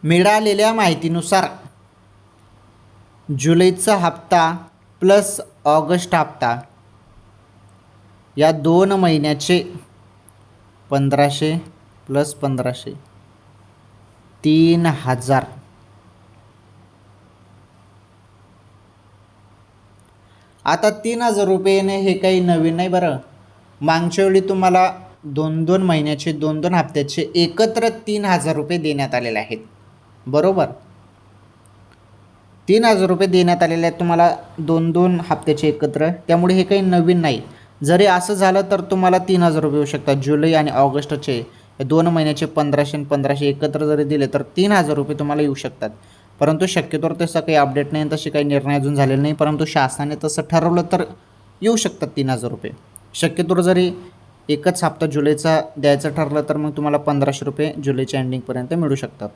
मिळालेल्या माहितीनुसार जुलैचा हप्ता प्लस ऑगस्ट हप्ता या 2 महिन्याचे 1500 प्लस 1500 3000. आता 3000 रुपयेने हे काही नवीन नाही बरं. मागच्या वेळी तुम्हाला 2-2 महिन्याचे 2-2 हप्त्याचे एकत्र 3000 रुपये देण्यात आलेले आहेत, बरोबर. 3000 रुपये देण्यात आलेले आहेत तुम्हाला 2-2 हप्त्याचे एकत्र, त्यामुळे हे काही नवीन नाही. जरी असं झालं तर तुम्हाला 3000 रुपये येऊ शकतात. जुलै आणि ऑगस्टचे 2 महिन्याचे 1500 आणि 1500 एकत्र जरी दिले तर 3000 रुपये तुम्हाला येऊ शकतात. परंतु शक्यतोवर तसं काही अपडेट नाही, तसे काही निर्णय अजून झालेले नाही. परंतु शासनाने तसं ठरवलं तर येऊ शकतात 3000 रुपये. शक्यतोवर जरी एकच हप्ता जुलैचा द्यायचं ठरलं तर मग तुम्हाला 1500 रुपये जुलैच्या एंडिंगपर्यंत मिळू शकतात.